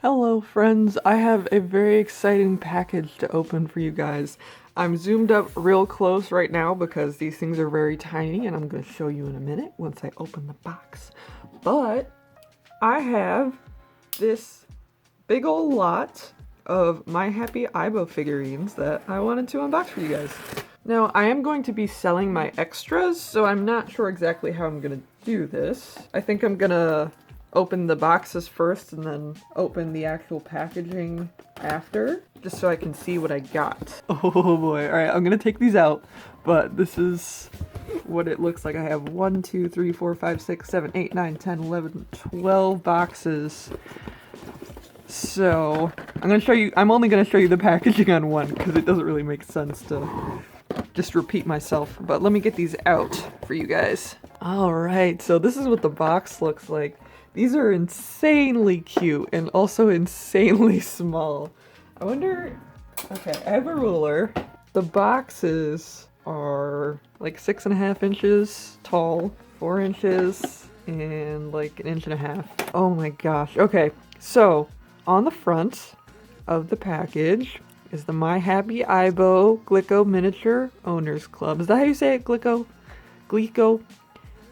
Hello friends, I have a very exciting package to open for you guys. I'm zoomed up real close right now because these things are very tiny and I'm going to show you in a minute once I open the box. But I have this big old lot of My Happy Aibo figurines that I wanted to unbox for you guys. Now, I am going to be selling my extras, so I'm not sure exactly how I'm going to do this. I think I'm going to open the boxes first and then open the actual packaging after, just so I can see what I got. Oh boy, alright, I'm gonna take these out, but this is what it looks like. I have 1, 2, 3, 4, 5, 6, 7, 8, 9, 10, 11, 12 boxes. So, I'm only gonna show you the packaging on one, because it doesn't really make sense to just repeat myself, but let me get these out for you guys. Alright, so this is what the box looks like. These are insanely cute and also insanely small. I wonder... Okay, I have a ruler. The boxes are like 6.5 inches tall, 4 inches, and like 1.5 inches. Oh my gosh. Okay, so on the front of the package is the My Happy Aibo Glico Miniature Owners Club. Is that how you say it? Glico? Glico?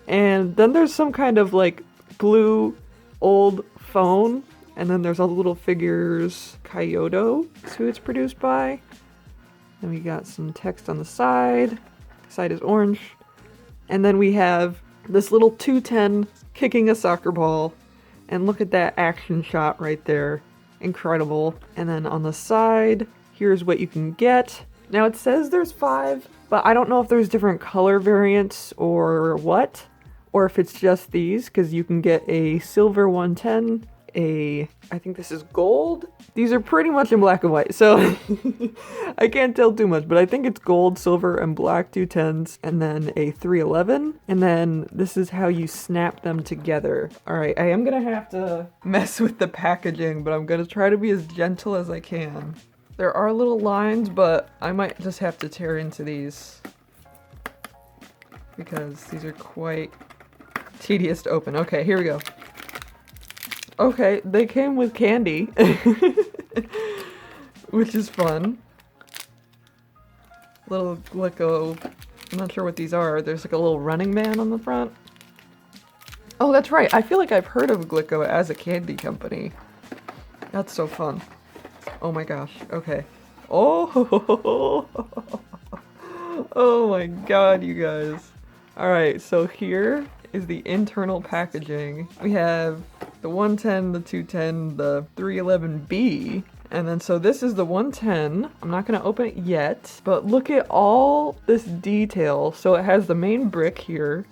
And then there's some kind of like blue old phone, and then there's all the little figures. Kyoto is who it's produced by. Then we got some text on the side. The side is orange. And then we have this little 210 kicking a soccer ball. And look at that action shot right there. Incredible. And then on the side, here's what you can get. Now it says there's 5, but I don't know if there's different color variants or what. Or if it's just these, because you can get a silver 110, I think this is gold. These are pretty much in black and white, so I can't tell too much, but I think it's gold, silver, and black 210s, and then a 311, and then this is how you snap them together. Alright, I am gonna have to mess with the packaging, but I'm gonna try to be as gentle as I can. There are little lines, but I might just have to tear into these, because these are quite tedious to open. Okay, here we go. Okay, they came with candy, which is fun. Little Glico, I'm not sure what these are. There's like a little Running Man on the front. Oh, that's right. I feel like I've heard of Glico as a candy company. That's so fun. Oh my gosh. Okay. Oh, oh my god, you guys. Alright, so here is the internal packaging. We have the 110, the 210, the 311B, and then so this is the 110. I'm not going to open it yet, but look at all this detail. So it has the main brick here,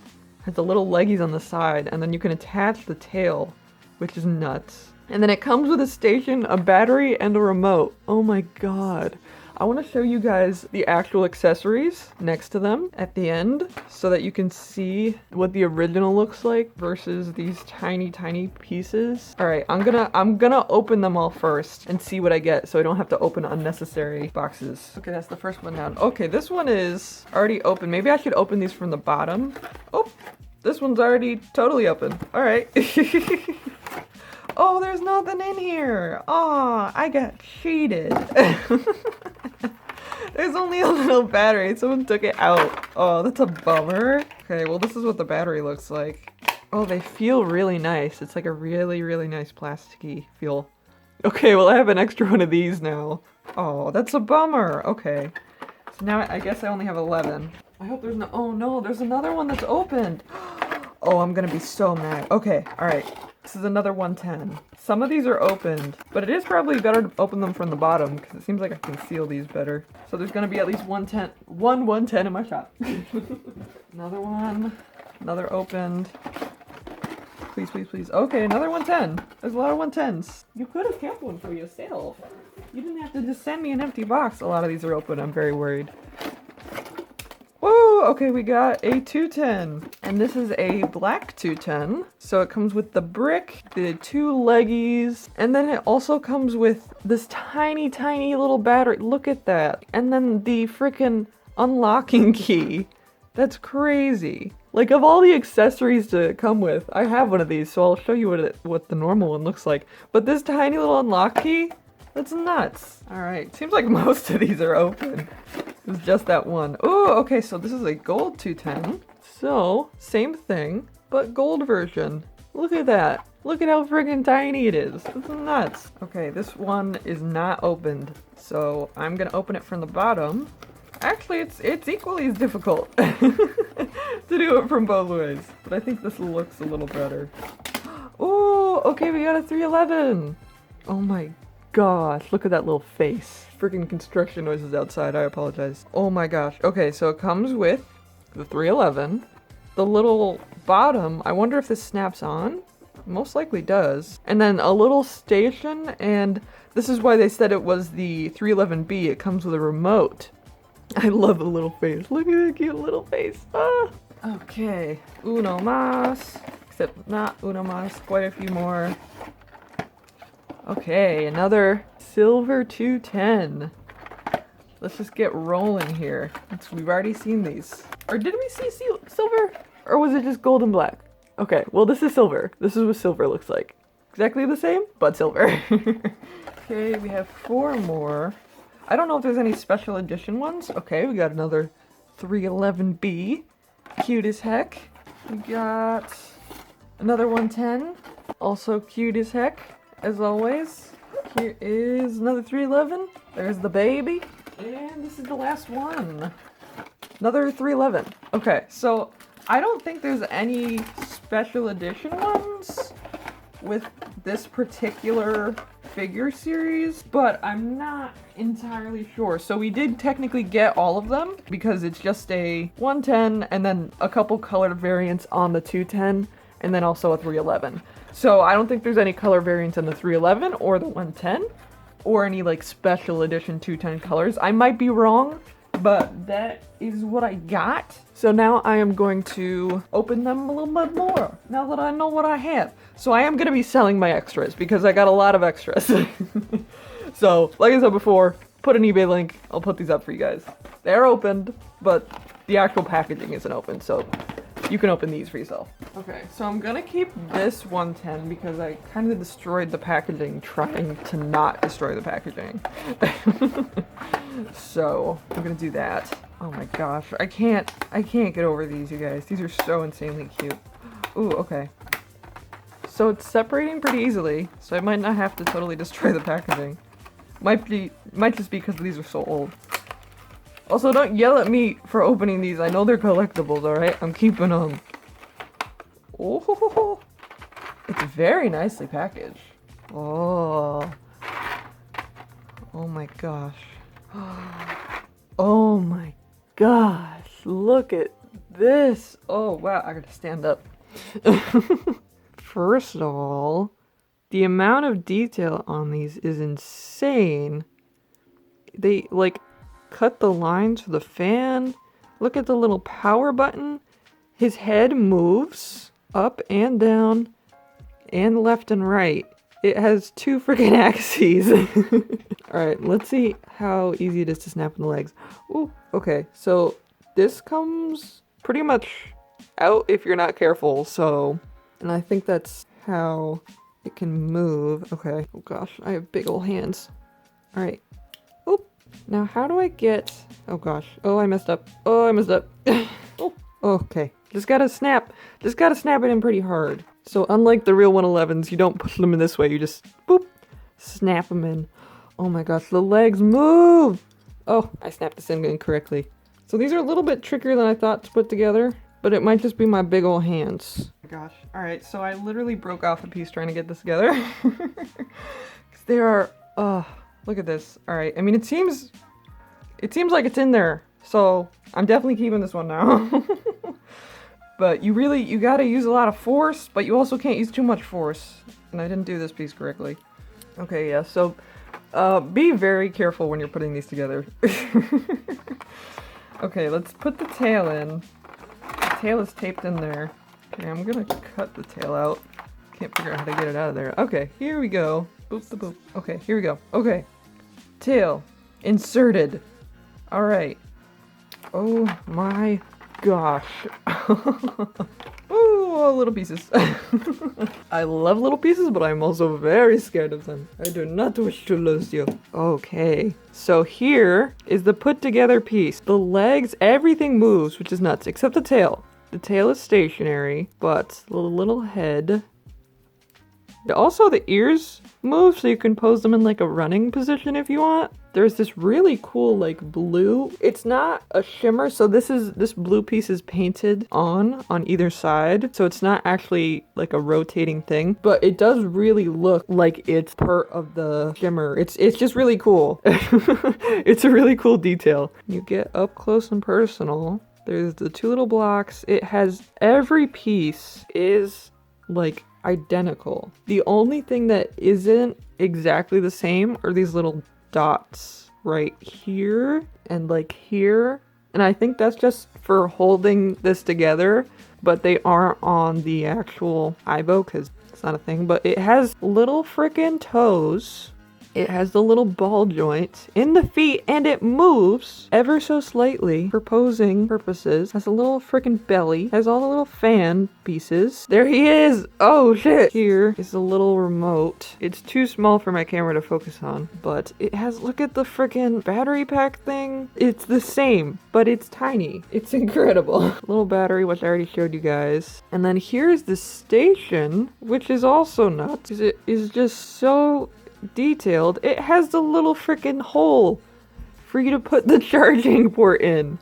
has the little leggies on the side, and then you can attach the tail, which is nuts. And then it comes with a station, a battery, and a remote. Oh my god. I want to show you guys the actual accessories next to them at the end so that you can see what the original looks like versus these tiny, tiny pieces. All right, I'm gonna open them all first and see what I get so I don't have to open unnecessary boxes. Okay, that's the first one down. Okay, this one is already open. Maybe I should open these from the bottom. Oh, this one's already totally open. All right. Oh, there's nothing in here. Aw, I got cheated. There's only a little battery. Someone took it out. Oh, that's a bummer. Okay, well, this is what the battery looks like. Oh, they feel really nice. It's like a really, really nice plasticky feel. Okay, well, I have an extra one of these now. Oh, that's a bummer. Okay. So now I guess I only have 11. I hope there's no... Oh, no, there's another one that's opened. Oh, I'm gonna be so mad. Okay, all right. This is another 110. Some of these are opened, but it is probably better to open them from the bottom because it seems like I can seal these better. So there's gonna be at least one 110 in my shop. Another one, another opened. Please, please, please. Okay, another 110. There's a lot of 110s. You could have kept one for yourself. You didn't have to just send me an empty box. A lot of these are open. I'm very worried. Whoa, okay, we got a 210. And this is a black 210. So it comes with the brick, the 2 leggies, and then it also comes with this tiny, tiny little battery. Look at that. And then the freaking unlocking key. That's crazy. Like, of all the accessories to come with, I have one of these, so I'll show you what the normal one looks like. But this tiny little unlock key, that's nuts. Alright, seems like most of these are open. It's just that one. Oh, okay, so this is a gold 210. So, same thing, but gold version. Look at that. Look at how friggin' tiny it is. It's nuts. Okay, this one is not opened, so I'm gonna open it from the bottom. Actually, it's equally as difficult to do it from both ways, but I think this looks a little better. Oh, okay, we got a 311. Oh my gosh, look at that little face. Freaking construction noises outside, I apologize. Oh my gosh. Okay, so it comes with the 311. The little bottom, I wonder if this snaps on? Most likely does. And then a little station, and this is why they said it was the 311B. It comes with a remote. I love the little face. Look at that cute little face. Ah. Okay, uno más. Except not uno más, quite a few more. Okay, another silver 210. Let's just get rolling here. We've already seen these. Or did we see silver? Or was it just gold and black? Okay, well this is silver. This is what silver looks like. Exactly the same, but silver. Okay, we have 4 more. I don't know if there's any special edition ones. Okay, we got another 311B. Cute as heck. We got another 110. Also cute as heck, as always. Here is another 311. There's the baby. And this is the last one. Another 311. Okay, so I don't think there's any special edition ones with this particular figure series, but I'm not entirely sure. So we did technically get all of them because it's just a 110 and then a couple colored variants on the 210 and then also a 311. So I don't think there's any color variants in the 311 or the 110 or any like special edition 210 colors. I might be wrong, but that is what I got. So now I am going to open them a little bit more, now that I know what I have. So I am going to be selling my extras, because I got a lot of extras. So, like I said before, put an eBay link. I'll put these up for you guys. They're opened, but the actual packaging isn't open, so you can open these for yourself. Okay, so I'm gonna keep this 110 because I kind of destroyed the packaging trying to not destroy the packaging. So I'm gonna do that. Oh my gosh, I can't get over these, you guys. These are so insanely cute. Ooh, okay. So it's separating pretty easily, so I might not have to totally destroy the packaging. Might just be because these are so old. Also, don't yell at me for opening these. I know they're collectibles, alright? I'm keeping them. Oh, it's very nicely packaged. Oh. Oh my gosh. Oh my gosh. Look at this. Oh wow, I gotta stand up. First of all, the amount of detail on these is insane. They, like, cut the lines for the fan. Look at the little power button. His head moves up and down and left and right. It has 2 freaking axes. Alright, let's see how easy it is to snap in the legs. Ooh, okay, so this comes pretty much out if you're not careful, so... And I think that's how it can move. Okay, oh gosh, I have big old hands. Alright. Oop. Now how do I get... Oh gosh. Oh, I messed up. Oh, I messed up. Oh, okay. Just gotta snap it in pretty hard. So unlike the real 111s, you don't push them in this way, you just boop, snap them in. Oh my gosh, the legs move! Oh, I snapped this in incorrectly. So these are a little bit trickier than I thought to put together, but it might just be my big old hands. Oh my gosh. Alright, so I literally broke off a piece trying to get this together. Because they are, look at this. Alright, I mean it seems like it's in there, so I'm definitely keeping this one now. But you gotta use a lot of force, but you also can't use too much force. And I didn't do this piece correctly. Okay, yeah, so be very careful when you're putting these together. Okay, let's put the tail in. The tail is taped in there. Okay, I'm gonna cut the tail out. Can't figure out how to get it out of there. Okay, here we go. Boop, boop, boop. Okay, here we go. Okay. Tail inserted. Alright. Oh my gosh. Oh, little pieces. I love little pieces, but I'm also very scared of them. I do not wish to lose you. Okay, so here is the put together piece. The legs, everything moves, which is nuts, except the tail. The tail is stationary, but the little head. Also, the ears move, so you can pose them in like a running position if you want. There's this really cool like blue. It's not a shimmer, so this blue piece is painted on either side, so it's not actually like a rotating thing, but it does really look like it's part of the shimmer. It's just really cool. It's a really cool detail. You get up close and personal. There's the two little blocks. It has every piece is like identical. The only thing that isn't exactly the same are these little dots right here and like here. And I think that's just for holding this together, but they aren't on the actual aibo because it's not a thing. But it has little frickin' toes. It has the little ball joint in the feet, and it moves ever so slightly for posing purposes. Has a little freaking belly. Has all the little fan pieces. There he is! Oh shit! Here is the little remote. It's too small for my camera to focus on, but it has, look at the freaking battery pack thing. It's the same, but it's tiny. It's incredible. Little battery, which I already showed you guys. And then here's the station, which is also nuts. It is just so detailed. It has the little freaking hole for you to put the charging port in.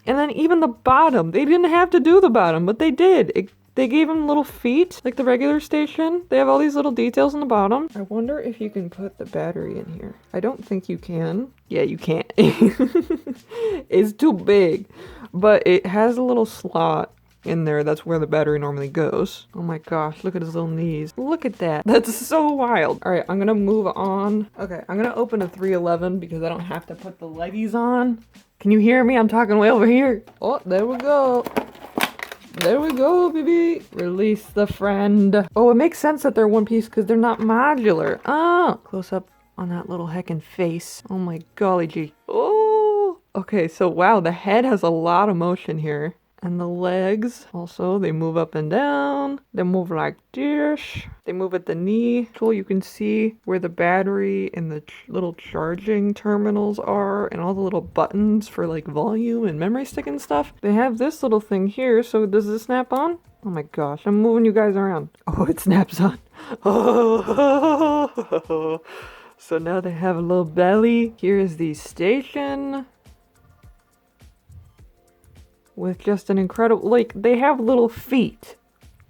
And then even the bottom, they didn't have to do the bottom, but they did. They gave him little feet, like the regular station. They have all these little details on the bottom. I wonder if you can put the battery in here. I don't think you can. Yeah, you can't. It's too big. But it has a little slot in there. That's where the battery normally goes. Oh my gosh, look at his little knees. Look at that. That's so wild. All right, I'm gonna move on. Okay, I'm gonna open a 311 because I don't have to put the leggies on. Can you hear me? I'm talking way over here. Oh, there we go. There we go, baby. Release the friend. Oh, it makes sense that they're one piece because they're not modular. Oh, close up on that little heckin' face. Oh my golly gee. Oh, okay, so wow, the head has a lot of motion here. And the legs, also, they move up and down. They move like this. They move at the knee. So you can see where the battery and the little charging terminals are and all the little buttons for like volume and memory stick and stuff. They have this little thing here. So does this snap on? Oh my gosh, I'm moving you guys around. Oh, it snaps on. Oh, so now they have a little belly. Here is the station. With just an incredible, like, they have little feet.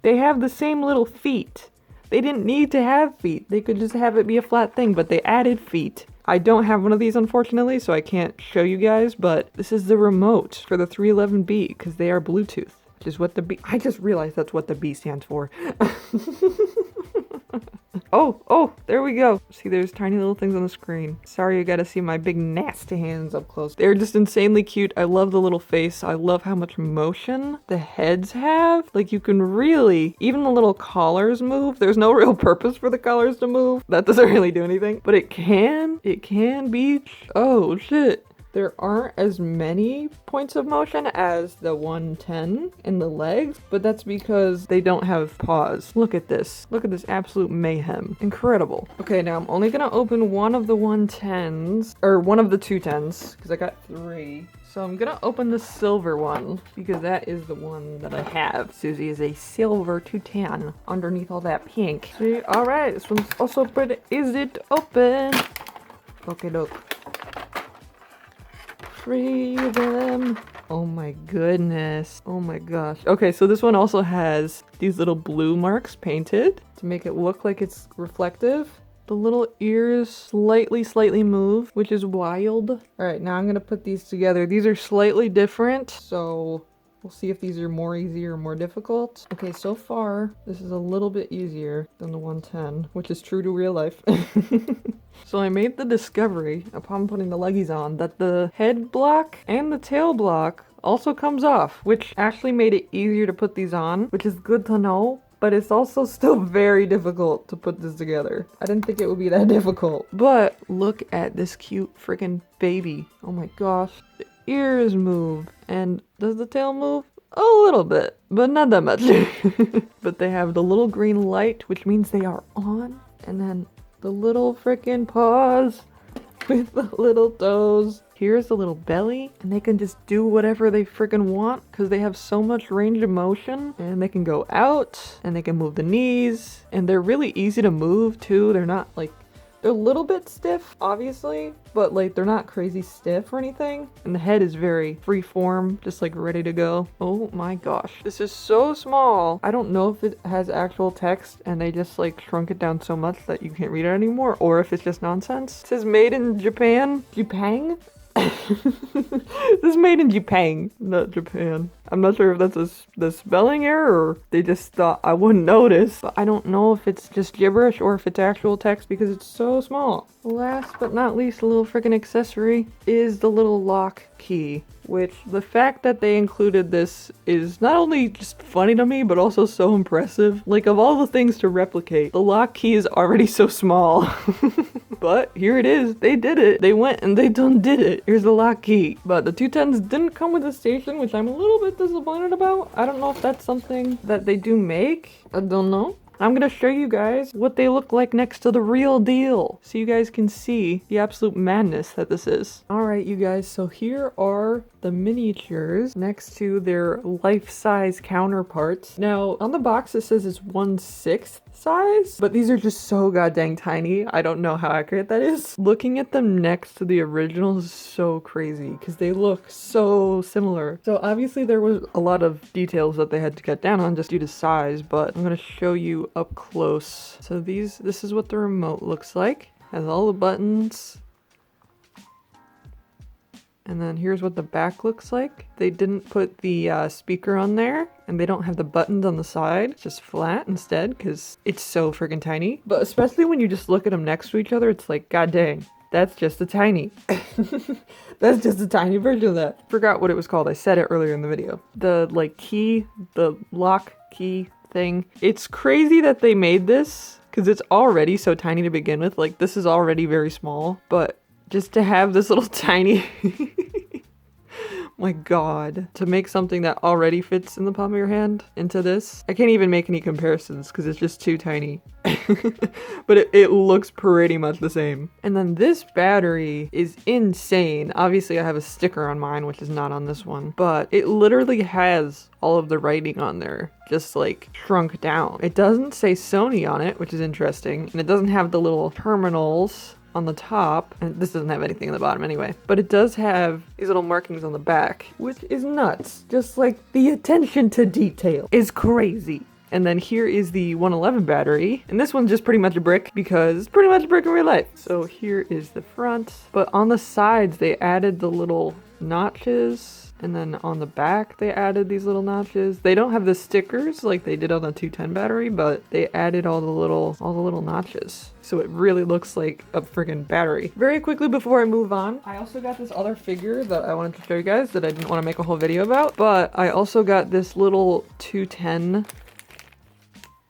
They have the same little feet. They didn't need to have feet. They could just have it be a flat thing, but they added feet. I don't have one of these, unfortunately, so I can't show you guys, but this is the remote for the 311B, because they are Bluetooth, which is what the B, I just realized that's what the B stands for. Oh, there we go. See, there's tiny little things on the screen. Sorry, you gotta see my big nasty hands up close. They're just insanely cute. I love the little face. I love how much motion the heads have. Like, you can really, even the little collars move. There's no real purpose for the collars to move. That doesn't really do anything, but it can be. Oh, shit. There aren't as many points of motion as the 110 in the legs, but that's because they don't have paws. Look at this. Look at this absolute mayhem. Incredible. Okay, now I'm only gonna open one of the 110s, or one of the 210s, because I got 3. So I'm gonna open the silver one, because that is the one that I have. Susie is a silver 210 underneath all that pink. See, alright, this one's also pretty. Is it open? Okay, doke. 3 of them. Oh my goodness. Oh my gosh. Okay, so this one also has these little blue marks painted to make it look like it's reflective. The little ears slightly move, which is wild. All right, now I'm gonna put these together. These are slightly different, so we'll see if these are more easy or more difficult. Okay, so far, this is a little bit easier than the 110, which is true to real life. So I made the discovery, upon putting the leggies on, that the head block and the tail block also comes off, which actually made it easier to put these on, which is good to know, but it's also still very difficult to put this together. I didn't think it would be that difficult. But look at this cute freaking baby. Oh my gosh. ears move. And does the tail move? A little bit, but not that much. But they have the little green light, which means they are on. And then the little freaking paws with the little toes. Here's the little belly, and they can just do whatever they freaking want because they have so much range of motion. And they can go out, and they can move the knees, and they're really easy to move too. They're not like, they're a little bit stiff, obviously, but like they're not crazy stiff or anything. And the head is very free form, just like ready to go. Oh my gosh. This is so small. I don't know if it has actual text and they just like shrunk it down so much that you can't read it anymore, or if it's just nonsense. It says made in Japan. Japan? This is made in Japan, not Japan. I'm not sure if that's the spelling error or they just thought I wouldn't notice. But I don't know if it's just gibberish or if it's actual text because it's so small. Last but not least, a little freaking accessory is the little lock key, which the fact that they included this is not only just funny to me, but also so impressive. Like, of all the things to replicate, the lock key is already so small. But here it is. They did it. They went and they done did it. Here's the lock key. But the 210s didn't come with a station, which I'm a little bit disappointed about. I don't know if that's something that they do make. I don't know. I'm gonna show you guys what they look like next to the real deal, so you guys can see the absolute madness that this is. Alright you guys, so here are the miniatures next to their life-size counterparts. Now, on the box it says it's 1/6 size, but these are just so goddamn tiny. I don't know how accurate that is. Looking at them next to the original is so crazy, because they look so similar. So obviously there was a lot of details that they had to cut down on just due to size, but I'm gonna show you up close. So this is what the remote looks like. Has all the buttons. And then here's what the back looks like. They didn't put the speaker on there, and they don't have the buttons on the side. It's just flat instead, because it's so freaking tiny. But especially when you just look at them next to each other, it's like, god dang, that's just a tiny. That's just a tiny version of that. Forgot what it was called. I said it earlier in the video. The like key, the lock key thing. It's crazy that they made this, because it's already so tiny to begin with. Like, this is already very small, but just to have this little tiny my god, to make something that already fits in the palm of your hand into this, I can't even make any comparisons because it's just too tiny. But it looks pretty much the same. And then this battery is insane. Obviously I have a sticker on mine, which is not on this one, but it literally has all of the writing on there, just like shrunk down. It doesn't say Sony on it, which is interesting, and it doesn't have the little terminals on the top, and this doesn't have anything on the bottom anyway, but it does have these little markings on the back, which is nuts. Just like the attention to detail is crazy. And then here is the 111 battery, and this one's just pretty much a brick because it's pretty much a brick in real life. So here is the front, but on the sides they added the little notches. And then on the back, they added these little notches. They don't have the stickers like they did on the 210 battery, but they added all the little notches. So it really looks like a friggin' battery. Very quickly before I move on, I also got this other figure that I wanted to show you guys that I didn't want to make a whole video about, but I also got this little 210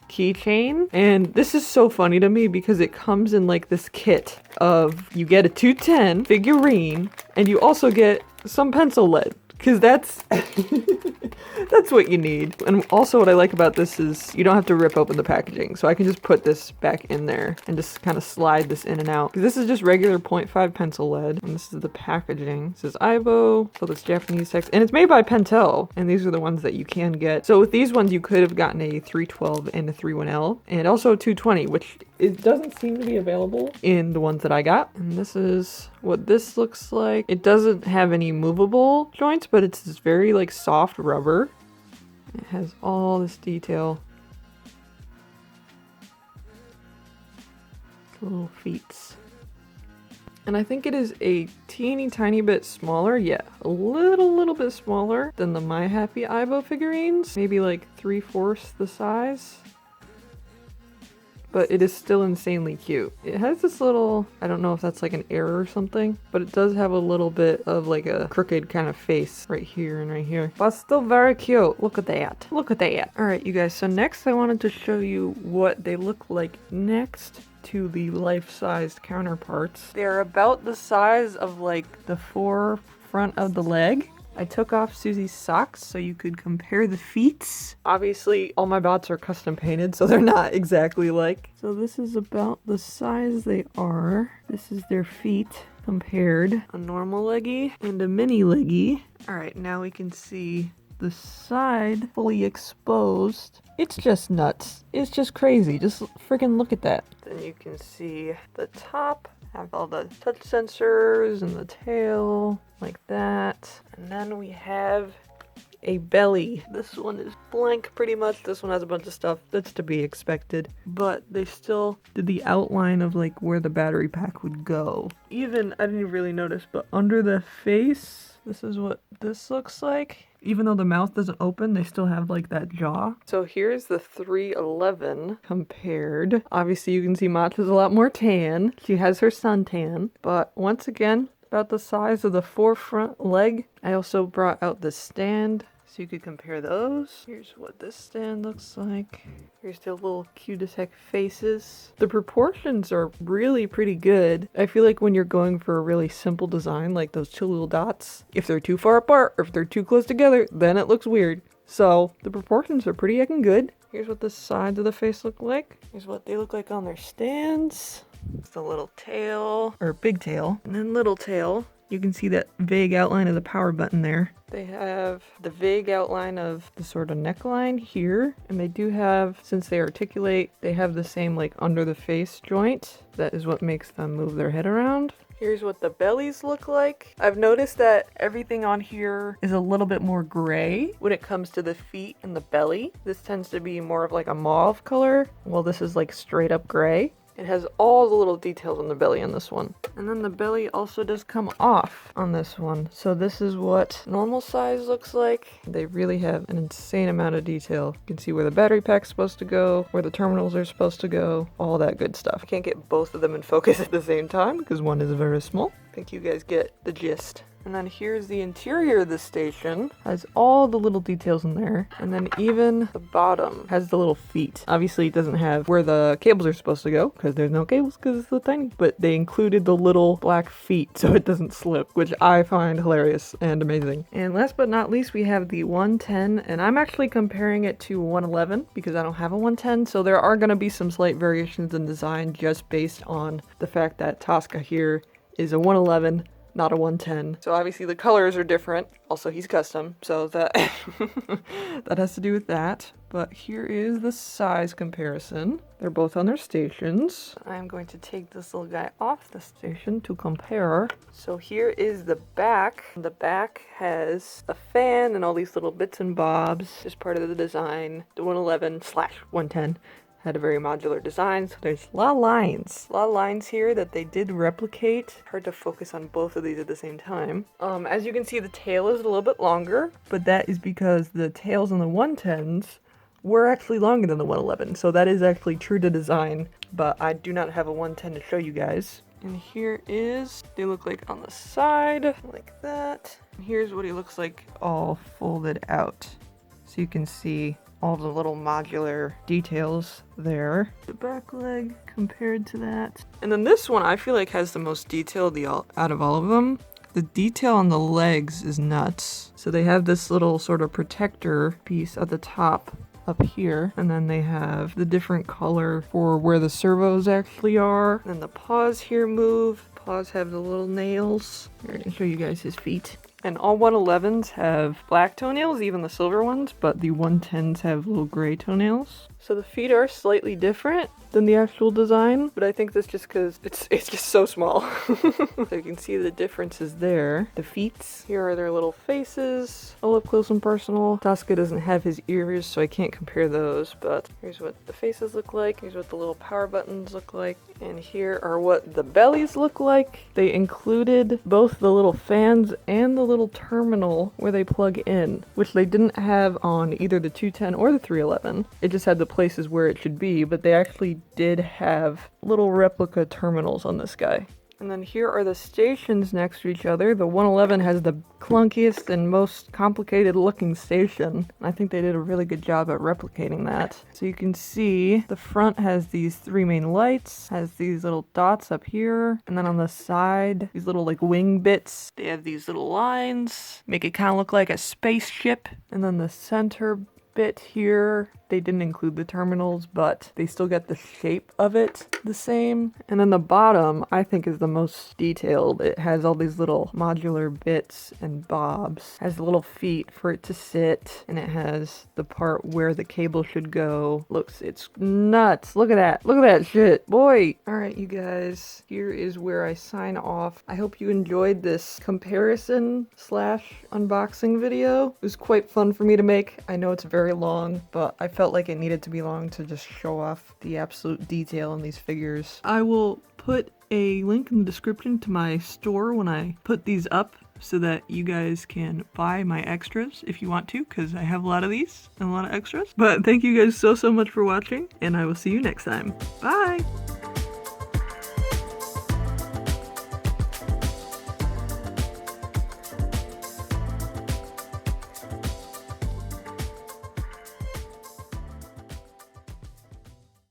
keychain, and this is so funny to me because it comes in like this kit of, you get a 210 figurine and you also get some pencil lead. Because that's that's what you need. And also what I like about this is you don't have to rip open the packaging. So I can just put this back in there and just kind of slide this in and out. Because this is just regular 0.5 pencil lead. And this is the packaging. It says aibo, so that's Japanese text. And it's made by Pentel. And these are the ones that you can get. So with these ones you could have gotten a 312 and a 31L. And also a 220, which it doesn't seem to be available in the ones that I got. And this is what this looks like. It doesn't have any movable joints, but it's this very like soft rubber. It has all this detail. Little feet. And I think it is a teeny tiny bit smaller. Yeah, a little bit smaller than the My Happy Aibo figurines. Maybe like 3/4 the size. But it is still insanely cute. It has this little, I don't know if that's like an error or something, but it does have a little bit of like a crooked kind of face right here and right here. But still very cute. Look at that. Look at that. All right, you guys. So next I wanted to show you what they look like next to the life-sized counterparts. They're about the size of like the 4 front of the leg. I took off Susie's socks so you could compare the feet. Obviously, all my bots are custom painted, so they're not exactly like. So this is about the size they are. This is their feet compared. A normal leggy and a mini leggy. All right, now we can see the side fully exposed. It's just nuts. It's just crazy. Just freaking look at that. Then you can see the top. Have all the touch sensors and the tail like that. And then we have a belly. This one is blank pretty much. This one has a bunch of stuff that's to be expected. But they still did the outline of like where the battery pack would go. Even, I didn't really notice, but under the face, this is what this looks like. Even though the mouth doesn't open, they still have like that jaw. So here's the 311 compared. Obviously you can see Matcha's a lot more tan. She has her suntan. But once again, about the size of the forefront leg. I also brought out the stand so you could compare those. Here's what this stand looks like. Here's the little cute as heck faces. The proportions are really pretty good. I feel like when you're going for a really simple design, like those two little dots, if they're too far apart or if they're too close together, then it looks weird. So the proportions are pretty heckin' good. Here's what the sides of the face look like. Here's what they look like on their stands. It's the little tail, or big tail, and then little tail. You can see that vague outline of the power button there. They have the vague outline of the sort of neckline here. And they do have, since they articulate, they have the same like under the face joint. That is what makes them move their head around. Here's what the bellies look like. I've noticed that everything on here is a little bit more gray when it comes to the feet and the belly. This tends to be more of like a mauve color, while this is like straight up gray. It has all the little details on the belly on this one. And then the belly also does come off on this one. So this is what normal size looks like. They really have an insane amount of detail. You can see where the battery pack's supposed to go, where the terminals are supposed to go, all that good stuff. I can't get both of them in focus at the same time because one is very small. I think you guys get the gist. And then here's the interior of the station. Has all the little details in there. And then even the bottom has the little feet. Obviously it doesn't have where the cables are supposed to go because there's no cables because it's so tiny. But they included the little black feet so it doesn't slip, which I find hilarious and amazing. And last but not least, we have the 110. And I'm actually comparing it to 111 because I don't have a 110. So there are going to be some slight variations in design just based on the fact that Tosca here is a 111. Not a 110. So obviously the colors are different. Also, he's custom, so that that has to do with that. But here is the size comparison. They're both on their stations. I'm going to take this little guy off the station to compare. So here is the back. The back has a fan and all these little bits and bobs. Just part of the design. The 111/110. Had a very modular design, so there's a lot of lines. A lot of lines here that they did replicate. Hard to focus on both of these at the same time. As you can see, the tail is a little bit longer, but that is because the tails on the 110s were actually longer than the 111, so that is actually true to design, but I do not have a 110 to show you guys. And here is, they look like on the side, like that. And here's what he looks like all folded out. So you can see all the little modular details there. The back leg compared to that. And then this one I feel like has the most detail out of all of them. The detail on the legs is nuts. So they have this little sort of protector piece at the top up here, and then they have the different color for where the servos actually are. And the paws here move. Paws have the little nails. Here, I can show you guys his feet. And all 111s have black toenails, even the silver ones, but the 110s have little gray toenails. So the feet are slightly different than the actual design, but I think that's just because it's just so small. So you can see the differences there. The feet, here are their little faces, all up close and personal. Tosca doesn't have his ears, so I can't compare those, but here's what the faces look like. Here's what the little power buttons look like. And here are what the bellies look like. They included both the little fans and the little terminal where they plug in, which they didn't have on either the 210 or the 311. It just had the places where it should be, but they actually did have little replica terminals on this guy. And then here are the stations next to each other. The 111 has the clunkiest and most complicated looking station. I think they did a really good job at replicating that. So you can see the front has these 3 main lights, has these little dots up here, and then on the side, these little like wing bits. They have these little lines, make it kind of look like a spaceship. And then the center bit here, they didn't include the terminals, but they still get the shape of it the same. And then the bottom, I think, is the most detailed. It has all these little modular bits and bobs. It has little feet for it to sit, and it has the part where the cable should go. Looks, it's nuts. Look at that. Look at that shit. Boy. All right, you guys, here is where I sign off. I hope you enjoyed this comparison / unboxing video. It was quite fun for me to make. I know it's very long, but I felt like it needed to be long to just show off the absolute detail in these figures. I will put a link in the description to my store when I put these up so that you guys can buy my extras if you want to, because I have a lot of these and a lot of extras. But thank you guys so much for watching, and I will see you next time. Bye!